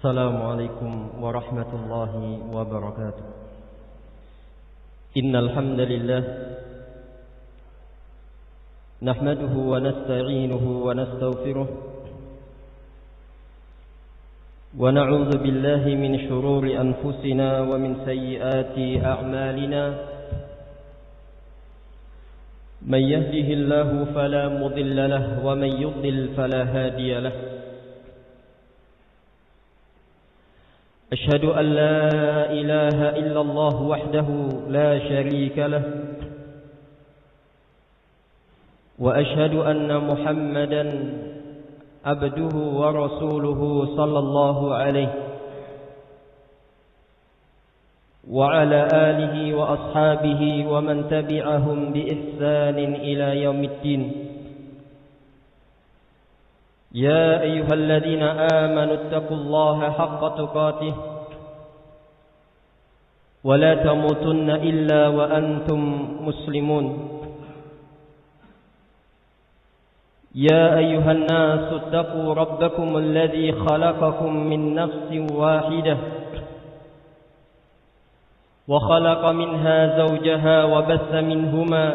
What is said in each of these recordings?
السلام عليكم ورحمة الله وبركاته. إن الحمد لله نحمده ونستعينه ونستغفره ونعوذ بالله من شرور أنفسنا ومن سيئات أعمالنا. من يهده الله فلا مضل له ومن يضلل فلا هادي له. أشهد أن لا إله إلا الله وحده لا شريك له، وأشهد أن محمدا عبده ورسوله صلى الله عليه وعلى آله وأصحابه ومن تبعهم بإحسان إلى يوم الدين. يا أيها الذين آمنوا اتقوا الله حق تقاته ولا تموتن إلا وأنتم مسلمون. يا أيها الناس اتقوا ربكم الذي خلقكم من نفس واحدة وخلق منها زوجها وبث منهما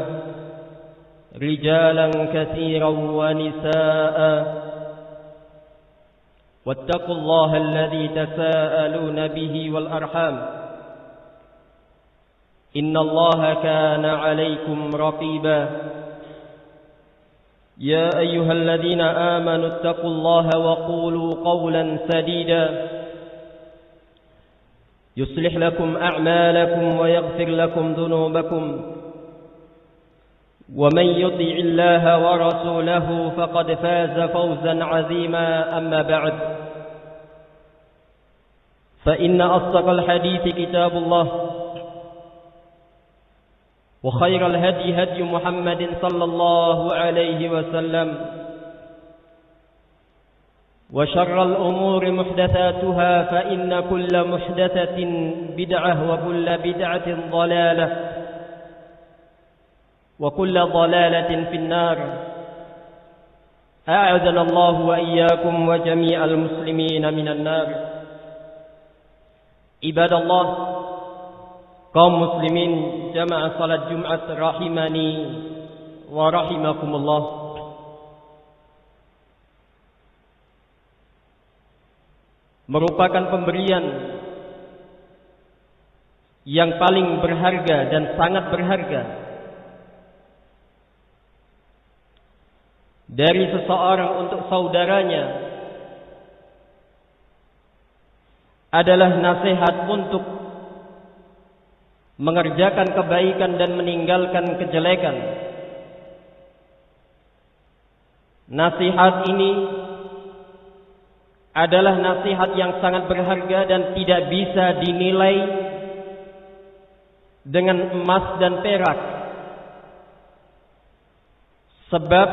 رجالا كثيرا ونساء، واتقوا الله الذي تساءلون به والأرحام إن الله كان عليكم رقيبا. يا أيها الذين آمنوا اتقوا الله وقولوا قولا سديدا يصلح لكم أعمالكم ويغفر لكم ذنوبكم، ومن يطع الله ورسوله فقد فاز فوزا عظيما. أما بعد، فإن أصدق الحديث كتاب الله، وخير الهدي هدي محمد صلى الله عليه وسلم، وشر الأمور محدثاتها، فإن كل محدثة بدعة وكل بدعة ضلالة وكل ضلالة في النار. أعاذنا الله وإياكم وجميع المسلمين من النار. عباد الله، kaum muslimin jamaah salat Jumat rahimani wa rahimakumullah. Merupakan pemberian yang paling berharga dan sangat berharga dari seseorang untuk saudaranya adalah nasihat untuk mengerjakan kebaikan dan meninggalkan kejelekan. Nasihat ini adalah nasihat yang sangat berharga dan tidak bisa dinilai dengan emas dan perak, sebab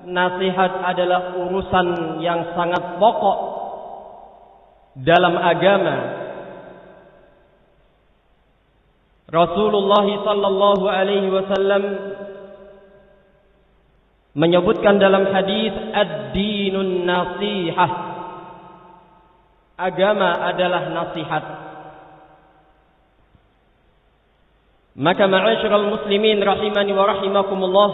nasihat adalah urusan yang sangat pokok dalam agama. Rasulullah sallallahu alaihi wasallam menyebutkan dalam hadis, ad-dinun nasihah, agama adalah nasihat. Maka ma'asyiral muslimin rahimani wa rahimakumullah,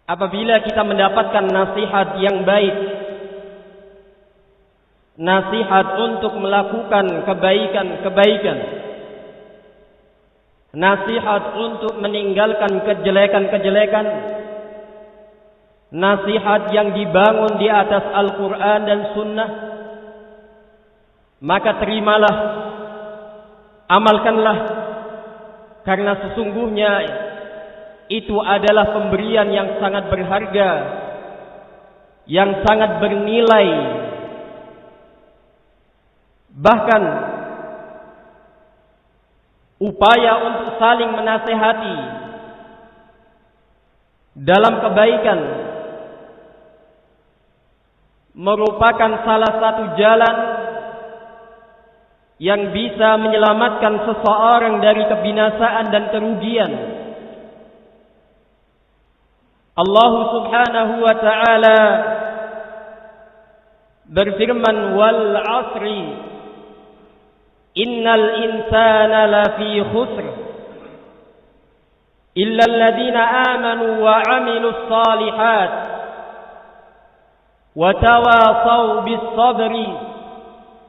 apabila kita mendapatkan nasihat yang baik, nasihat untuk melakukan kebaikan-kebaikan, nasihat untuk meninggalkan kejelekan-kejelekan, nasihat yang dibangun di atas Al-Quran dan Sunnah, maka terimalah, amalkanlah, karena sesungguhnya itu adalah pemberian yang sangat berharga, yang sangat bernilai. Bahkan upaya untuk saling menasehati dalam kebaikan merupakan salah satu jalan yang bisa menyelamatkan seseorang dari kebinasaan dan kerugian. Allah Subhanahu wa ta'ala berfirman, wal asri innal insana lafi khusr illa alladhina amanu wa amilus salihat wa tawasaw bis sabri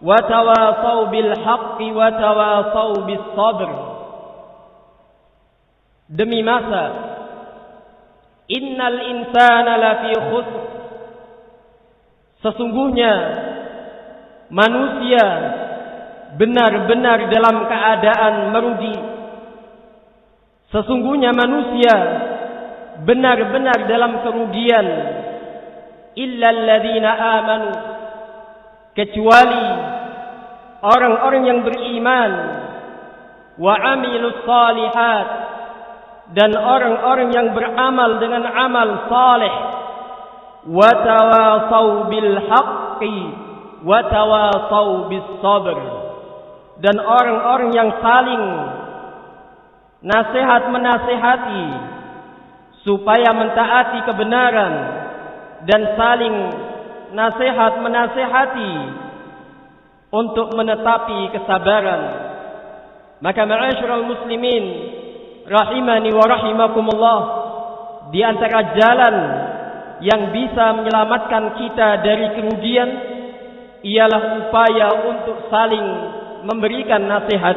wa tawasaw bil haqqi wa tawasaw bis sabr. Demi masa innal insana lafi khusr, sesungguhnya manusia benar-benar dalam keadaan merugi. Sesungguhnya manusia benar-benar dalam kerugian. Illa alladzina amanu, kecuali orang-orang yang beriman, wa amilus salihat, dan orang-orang yang beramal dengan amal saleh, wa tawasaw bil haqqi wa tawasaw bis sabr, dan orang-orang yang saling nasihat menasihati supaya mentaati kebenaran dan saling nasihat menasihati untuk menetapi kesabaran. Maka ma'asyiral muslimin rahimani wa rahimakumullah, di antara jalan yang bisa menyelamatkan kita dari kerugian ialah upaya untuk saling memberikan nasihat,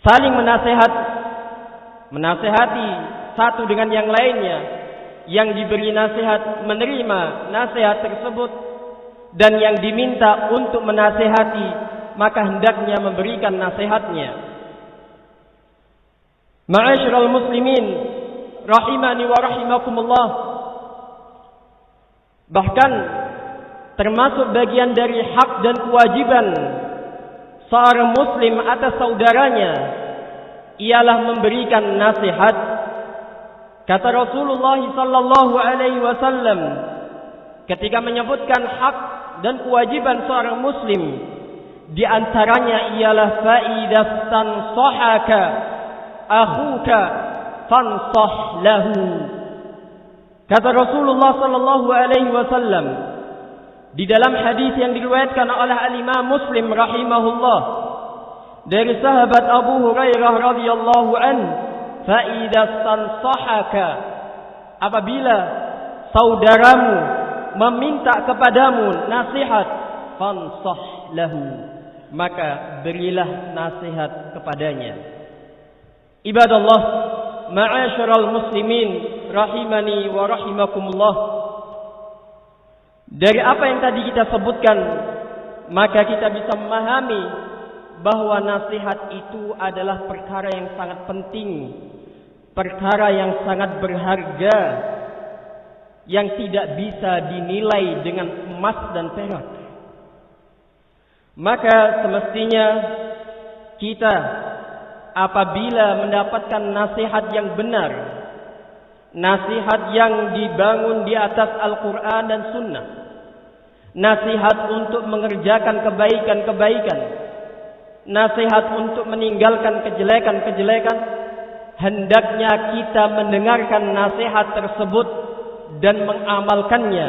saling menasihati satu dengan yang lainnya. Yang diberi nasihat menerima nasihat tersebut, dan yang diminta untuk menasihati maka hendaknya memberikan nasihatnya. Ma'asyiral muslimin rahimani wa rahimakumullah, bahkan termasuk bagian dari hak dan kewajiban seorang muslim atas saudaranya ialah memberikan nasihat. Kata Rasulullah sallallahu alaihi wasallam ketika menyebutkan hak dan kewajiban seorang muslim, di antaranya ialah fa'idah tansahaka akhuka fansah lahu. Kata Rasulullah sallallahu alaihi wasallam di dalam hadis yang diriwayatkan oleh al-Imam Muslim rahimahullah dari sahabat Abu Hurairah radhiyallahu anhu, fa'idah tansahaka, apabila saudaramu meminta kepadamu nasihat, fansah lahu, maka berilah nasihat kepadanya. Ibadallah, ma'asyiral muslimin rahimani wa rahimakumullah, dari apa yang tadi kita sebutkan maka kita bisa memahami bahwa nasihat itu adalah perkara yang sangat penting, perkara yang sangat berharga, yang tidak bisa dinilai dengan emas dan perak. Maka semestinya kita apabila mendapatkan nasihat yang benar, nasihat yang dibangun di atas Al-Quran dan Sunnah, nasihat untuk mengerjakan kebaikan-kebaikan, nasihat untuk meninggalkan kejelekan-kejelekan, hendaknya kita mendengarkan nasihat tersebut dan mengamalkannya,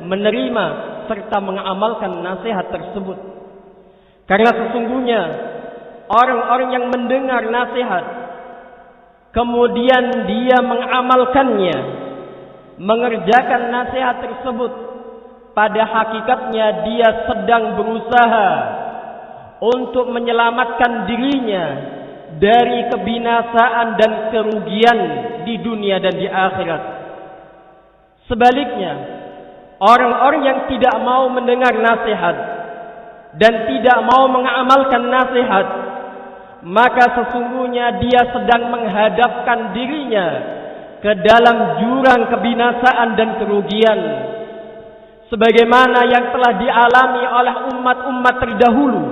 menerima serta mengamalkan nasihat tersebut. Karena sesungguhnya orang-orang yang mendengar nasihat kemudian dia mengamalkannya, mengerjakan nasihat tersebut, pada hakikatnya dia sedang berusaha untuk menyelamatkan dirinya dari kebinasaan dan kerugian di dunia dan di akhirat. Sebaliknya, orang-orang yang tidak mau mendengar nasihat dan tidak mau mengamalkan nasihat, maka sesungguhnya dia sedang menghadapkan dirinya ke dalam jurang kebinasaan dan kerugian, sebagaimana yang telah dialami oleh umat-umat terdahulu,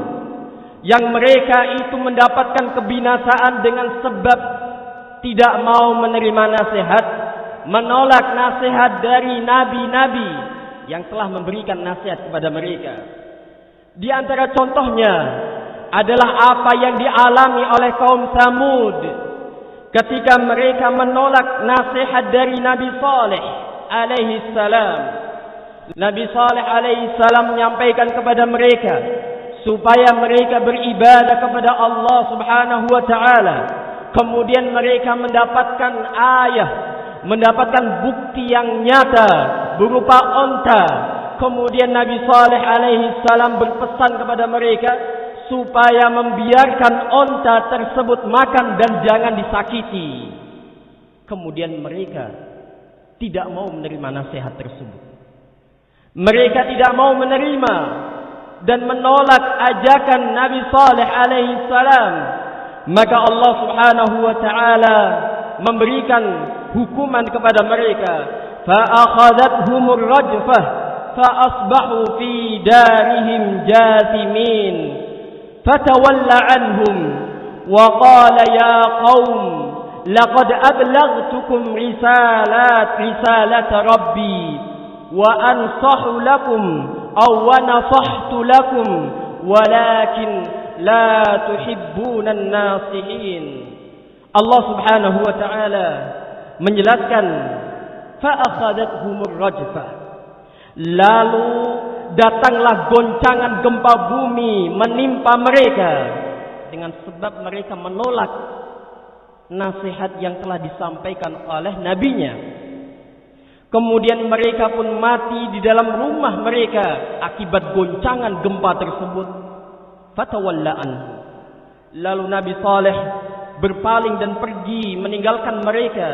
yang mereka itu mendapatkan kebinasaan dengan sebab tidak mau menerima nasihat, menolak nasihat dari nabi-nabi yang telah memberikan nasihat kepada mereka. Di antara contohnya adalah apa yang dialami oleh kaum Samud ketika mereka menolak nasihat dari Nabi Saleh alaihi salam. Nabi Saleh alaihi salam menyampaikan kepada mereka supaya mereka beribadah kepada Allah Subhanahu wa taala. Kemudian mereka mendapatkan ayat, mendapatkan bukti yang nyata berupa onta. Kemudian Nabi Saleh alaihi salam berpesan kepada mereka supaya membiarkan onta tersebut makan dan jangan disakiti. Kemudian mereka tidak mau menerima nasihat tersebut. Mereka tidak mau menerima dan menolak ajakan Nabi Saleh alaihi salam. Maka Allah Subhanahu wa taala memberikan hukuman kepada mereka. Fa akhadhathumur rajfah fa asbahu fi darihim jathimin. Fatawalla anhum wa qala ya qaum laqad ablaghtukum risalat rabbi wa ansahu lakum aw wa nasahtu lakum walakin la tuhibbuna an-nasihin. Allah Subhanahu wa taala menjelaskan fa akhadathumur rajfah, lalu datanglah goncangan gempa bumi menimpa mereka dengan sebab mereka menolak nasihat yang telah disampaikan oleh nabinya. Kemudian mereka pun mati di dalam rumah mereka akibat goncangan gempa tersebut. Fatawalla anhu. Lalu Nabi Saleh berpaling dan pergi meninggalkan mereka.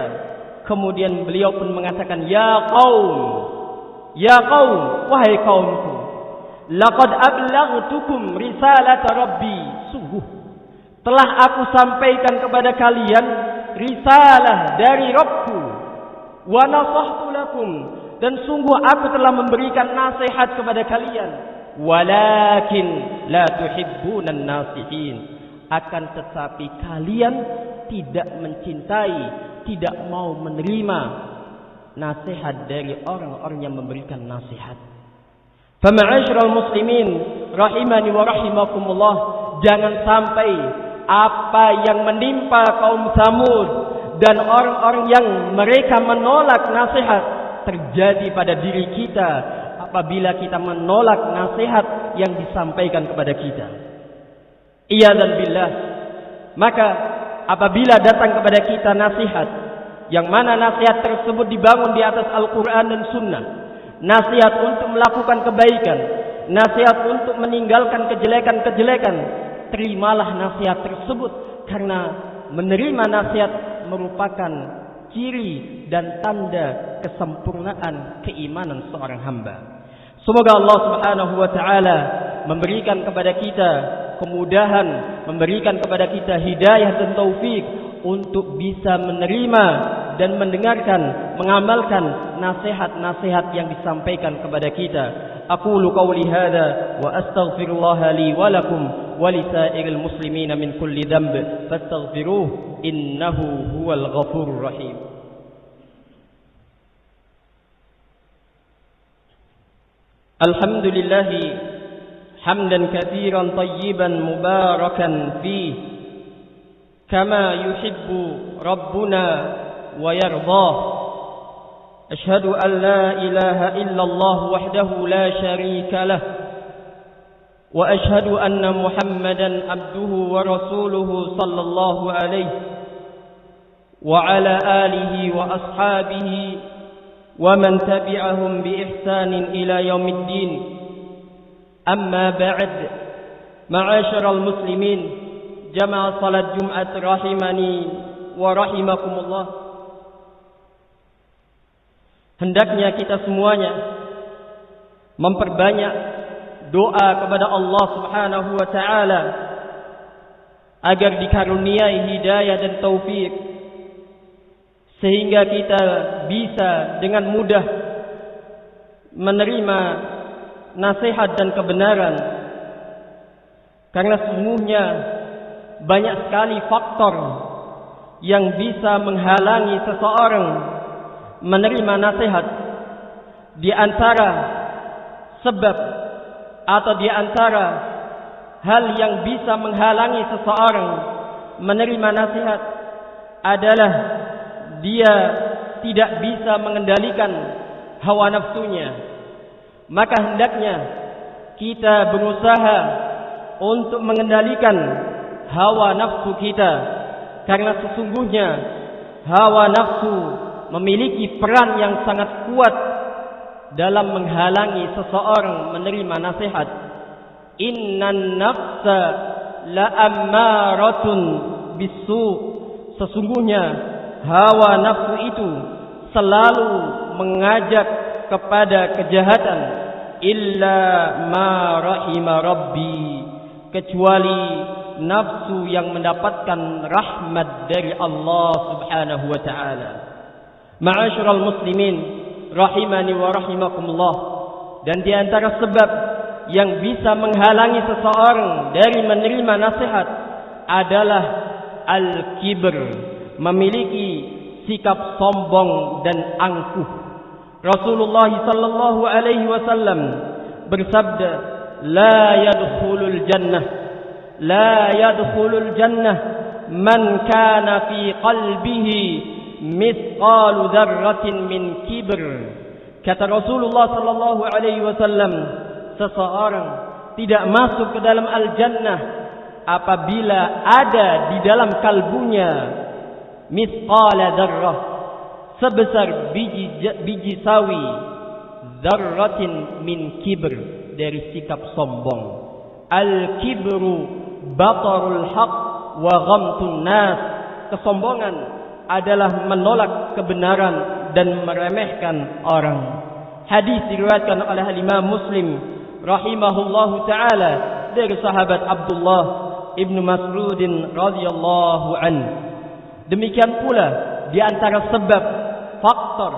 Kemudian beliau pun mengatakan, ya qaum, wahai kaumku, laqad ablaghtukum risalat rabbi. Sungguh telah aku sampaikan kepada kalian risalah dari Rabbku. Wa nasahtu lakum, dan sungguh aku telah memberikan nasihat kepada kalian. Walakin la tuhibbunan nasihin, akan tetapi kalian tidak mencintai, tidak mau menerima nasihat dari orang-orang yang memberikan nasihat. Fama'asyiral muslimin rahimani wa rahimakumullah, jangan sampai apa yang menimpa kaum Samud dan orang-orang yang mereka menolak nasihat terjadi pada diri kita apabila kita menolak nasihat yang disampaikan kepada kita. Iyadzan billah. Maka apabila datang kepada kita nasihat yang mana nasihat tersebut dibangun di atas Al-Quran dan Sunnah, nasihat untuk melakukan kebaikan, nasihat untuk meninggalkan kejelekan-kejelekan, terimalah nasihat tersebut, karena menerima nasihat merupakan ciri dan tanda kesempurnaan keimanan seorang hamba. Semoga Allah Subhanahu wa taala memberikan kepada kita kemudahan, memberikan kepada kita hidayah dan taufik untuk bisa menerima dan mendengarkan, mengamalkan nasihat-nasihat yang disampaikan kepada kita. Aqulu qawli hadza wa astaghfirullaha li wa lakum wa lisairil muslimina min kulli dhanb fastaghfiruhu innahu huwal ghafurur rahim. Alhamdulillah hamdan katsiran tayyiban mubarakan fihi kama yuhibbu rabbuna wa yardah. Ashhadu an la ilaha illallah wahdahu la sharika lah wa ashhadu anna Muhammadan abduhu wa rasuluhu sallallahu alaihi wa ala alihi wa ashabihi wa man tabi'ahum bi ihsanin ila yaumiddin. Amma ba'd, ma'asyiral muslimin, jamaah salat Jumat rahimani wa rahimakumullah. Hendaknya kita semuanya memperbanyak doa kepada Allah Subhanahu wa taala agar dikaruniai hidayah dan taufik, sehingga kita bisa dengan mudah menerima nasihat dan kebenaran. Karena sesungguhnya banyak sekali faktor yang bisa menghalangi seseorang menerima nasihat. Di antara sebab atau di antara hal yang bisa menghalangi seseorang menerima nasihat adalah dia tidak bisa mengendalikan hawa nafsunya. maka hendaknya kita berusaha untuk mengendalikan hawa nafsu kita, karena sesungguhnya hawa nafsu memiliki peran yang sangat kuat dalam menghalangi seseorang menerima nasihat. Innan nafsa la'ammaratun bisu'. Sesungguhnya hawa nafsu itu selalu mengajak kepada kejahatan. Illa ma rahima rabbi, kecuali nafsu yang mendapatkan rahmat dari Allah Subhanahu wa taala. Ma'asyiral muslimin rahimani wa rahimakumullah, dan di antara sebab yang bisa menghalangi seseorang dari menerima nasihat adalah al-kibr, memiliki sikap sombong dan angkuh. Rasulullah sallallahu alaihi wasallam bersabda, la yadkhulul jannah man kana fi qalbihi mithqalu dzarratin min kibr. Kata Rasulullah sallallahu alaihi wasallam, seseorang tidak masuk ke dalam al-jannah apabila ada di dalam kalbunya mithqala dzarrah, sebesar biji sawi, dzarratin min kibr, dari sikap sombong. Al-kibru batarul haq wa ghamtun nas. Kesombongan adalah menolak kebenaran dan meremehkan orang. Hadis diriwayatkan oleh Imam Muslim rahimahullahu taala dari sahabat Abdullah ibnu Mas'ud radhiyallahu anhu. Demikian pula di antara sebab faktor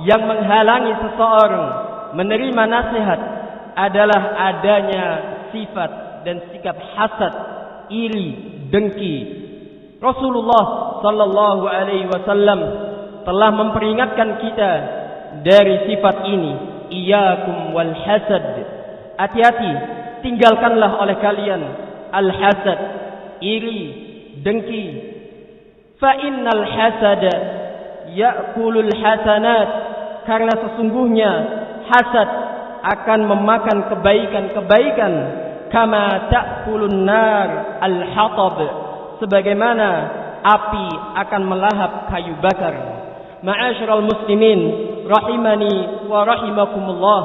yang menghalangi seseorang menerima nasihat adalah adanya sifat dan sikap hasad, iri, dengki. Rasulullah sallallahu alaihi wasallam telah memperingatkan kita dari sifat ini. Iyyakum wal hasad. Hati-hati, tinggalkanlah oleh kalian al-hasad, iri, dengki. Fa innal hasada ya'kulul hasanat, karena sesungguhnya hasad akan memakan kebaikan-kebaikan. Kama ta'kulun nar al-hatab, sebagaimana api akan melahap kayu bakar. Ma'asyiral muslimin rahimani wa rahimakumullah,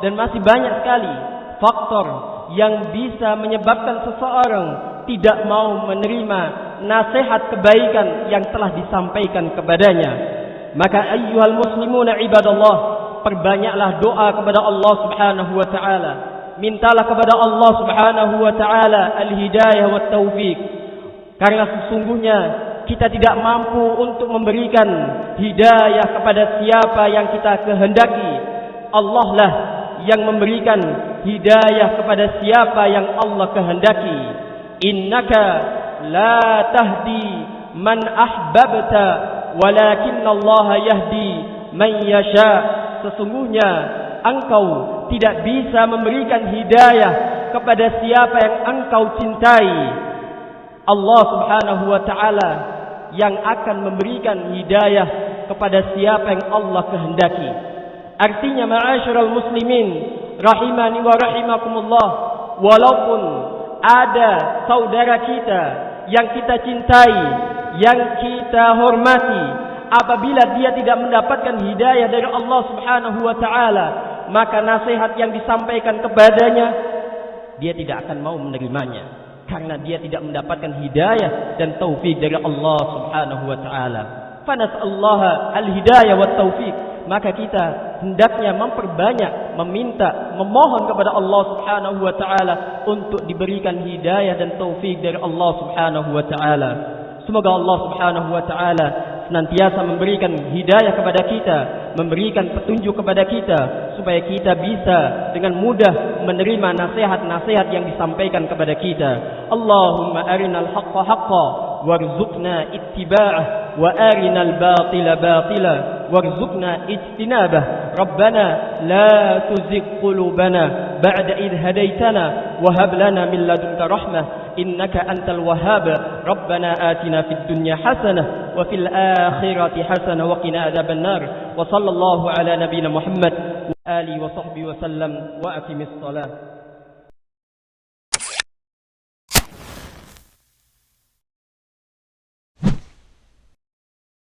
dan masih banyak sekali faktor yang bisa menyebabkan seseorang tidak mau menerima nasihat kebaikan yang telah disampaikan kepadanya. Maka ayyuhal muslimuna ibadallah, perbanyaklah doa kepada Allah Subhanahu wa taala. Mintalah kepada Allah Subhanahu wa taala al-hidayah wat taufik, karena sesungguhnya kita tidak mampu untuk memberikan hidayah kepada siapa yang kita kehendaki. Allah lah yang memberikan hidayah kepada siapa yang Allah kehendaki. Innaka la tahdi man ahbabta walakinallaha yahdi man yasha. Sesungguhnya engkau tidak bisa memberikan hidayah kepada siapa yang engkau cintai. Allah Subhanahu wa taala yang akan memberikan hidayah kepada siapa yang Allah kehendaki. Artinya ma'asyiral muslimin rahimani wa rahimakumullah, walaupun ada saudara kita yang kita cintai, yang kita hormati, apabila dia tidak mendapatkan hidayah dari Allah Subhanahu wa taala, maka nasihat yang disampaikan kepadanya dia tidak akan mau menerimanya, karena dia tidak mendapatkan hidayah dan taufik dari Allah Subhanahu wa taala. Fanas'allaha al-hidayah wat taufik. Maka kita hendaknya memperbanyak meminta, memohon kepada Allah Subhanahu wa taala untuk diberikan hidayah dan taufik dari Allah Subhanahu wa taala. Semoga Allah Subhanahu wa taala senantiasa memberikan hidayah kepada kita, memberikan petunjuk kepada kita, supaya kita bisa dengan mudah menerima nasihat-nasihat yang disampaikan kepada kita. Allahumma arinal haqqa haqqa warzuqna ittiba'ah, wa arinal batila batila warzuqna ijtinabah. Rabbana la tuzigh qulubana ba'da idh hadaitana wa hab lana min ladunka rahmah innaka antal wahhab. Rabbana atina fid dunya hasanah wa fil akhirati hasanah wa qina adzabannar. Wa sallallahu ala nabiyyina Muhammad alihi wa sahbihi wasallam wa aqimis shalah.